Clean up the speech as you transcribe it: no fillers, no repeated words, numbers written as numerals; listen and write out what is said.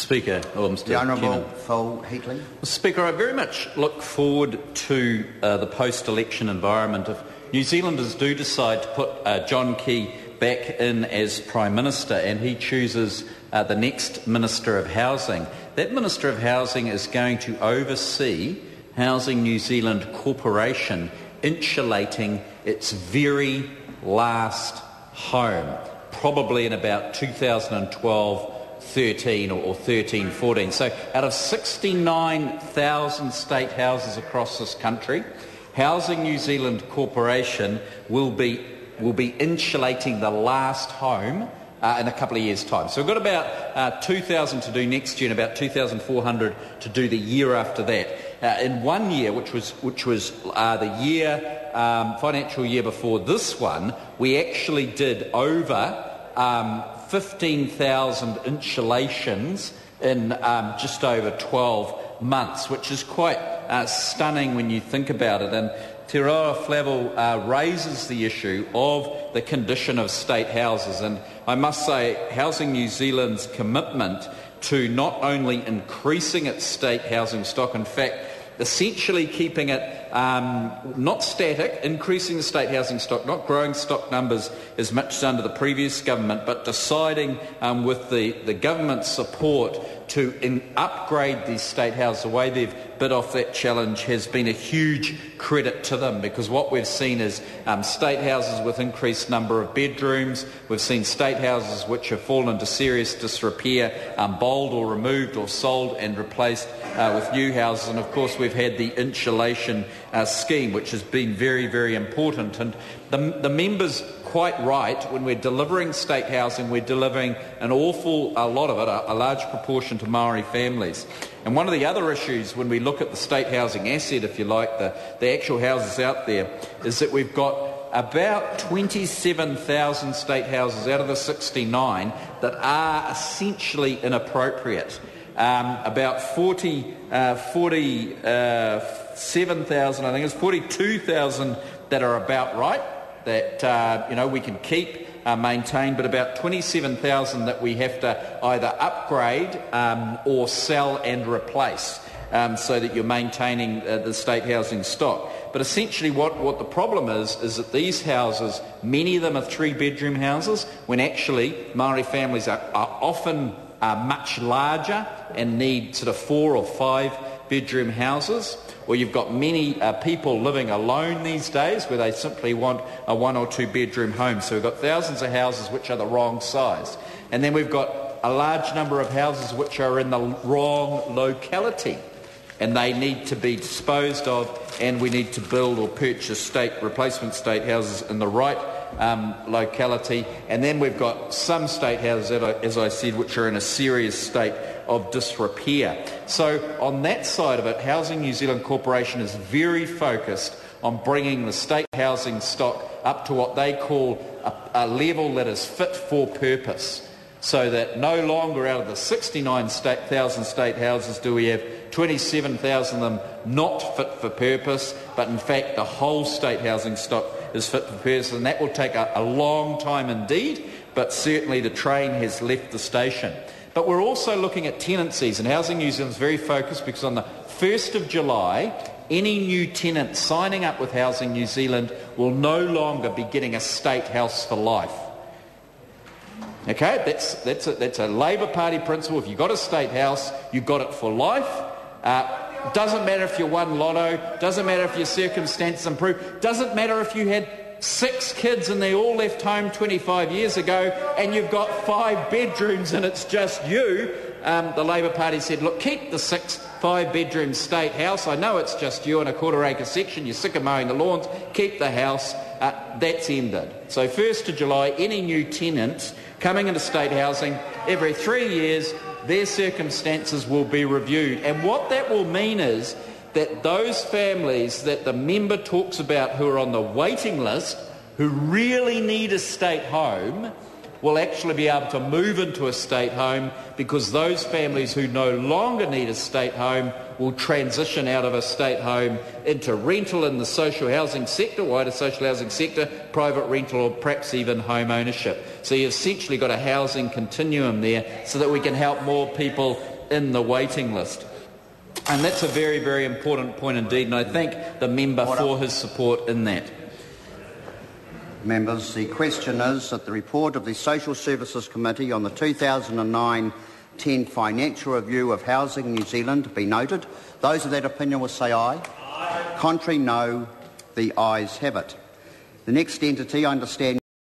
Speaker, or Mr. The Honourable Chairman. Phil Heatley. Speaker, I very much look forward to the post-election environment. If New Zealanders do decide to put John Key back in as Prime Minister and he chooses the next Minister of Housing, that Minister of Housing is going to oversee Housing New Zealand Corporation insulating its very last home, probably in about 2012 13 or 13, 14. So out of 69,000 state houses across this country, Housing New Zealand Corporation will be insulating the last home in a couple of years' time. So we've got about 2,000 to do next year and about 2,400 to do the year after that. In 1 year, which was the year financial year before this one, we actually did over 15,000 insulations in just over 12 months, which is quite stunning when you think about it. And Te Roa Flavel raises the issue of the condition of state houses. And I must say, Housing New Zealand's commitment to not only increasing its state housing stock, in fact, essentially keeping it not static, increasing the state housing stock, not growing stock numbers as much as under the previous government, but deciding with the government's support to upgrade these state houses. The way they've bid off that challenge has been a huge credit to them, because what we've seen is state houses with increased number of bedrooms. We've seen state houses which have fallen into serious disrepair, bowled or removed or sold and replaced with new houses. And of course we've had the insulation scheme, which has been very, very important. And the members quite right, when we're delivering state housing, we're delivering a lot of it, a large proportion to Maori families. And one of the other issues when we look at the state housing asset, if you like, the actual houses out there, is that we've got about 27,000 state houses out of the 69 that are essentially inappropriate. About 47,000, I think it's 42,000 that are about right, that we can keep, maintain, but about 27,000 that we have to either upgrade or sell and replace, so that you're maintaining the state housing stock. But essentially what the problem is that these houses, many of them are 3-bedroom houses, when actually Maori families are often much larger and need sort of 4 or 5-bedroom houses. Or you've got many people living alone these days where they simply want a 1 or 2-bedroom home. So we've got thousands of houses which are the wrong size. And then we've got a large number of houses which are in the wrong locality, and they need to be disposed of, and we need to build or purchase replacement state houses in the right locality. And then we've got some state houses, as I said, which are in a serious state of disrepair. So on that side of it, Housing New Zealand Corporation is very focused on bringing the state housing stock up to what they call a level that is fit for purpose, so that no longer out of the 69,000 state houses do we have 27,000 of them not fit for purpose, but in fact the whole state housing stock is fit for purpose. And that will take a long time indeed, but certainly the train has left the station. But we're also looking at tenancies, and Housing New Zealand is very focused because on the 1st of July, any new tenant signing up with Housing New Zealand will no longer be getting a state house for life. Okay, that's a Labour Party principle. If you've got a state house, you've got it for life. Doesn't matter if you won lotto, doesn't matter if your circumstances improve, doesn't matter if you had 6 kids and they all left home 25 years ago and you've got 5 bedrooms and it's just you. The Labour Party said, look, keep the 5-bedroom state house. I know it's just you in a quarter-acre section. You're sick of mowing the lawns. Keep the house. That's ended. So 1st of July, any new tenant coming into state housing, every 3 years, their circumstances will be reviewed. And what that will mean is that those families that the member talks about who are on the waiting list, who really need a state home, will actually be able to move into a state home, because those families who no longer need a state home will transition out of a state home into rental in the social housing sector, wider social housing sector, private rental, or perhaps even home ownership. So you've essentially got a housing continuum there so that we can help more people in the waiting list. And that's a very, very important point indeed, and I thank the member for his support in that. Members, the question is that the report of the Social Services Committee on the 2009-10 Financial Review of Housing New Zealand be noted. Those of that opinion will say aye. Aye. Contrary, no. The ayes have it. The next entity, I understand.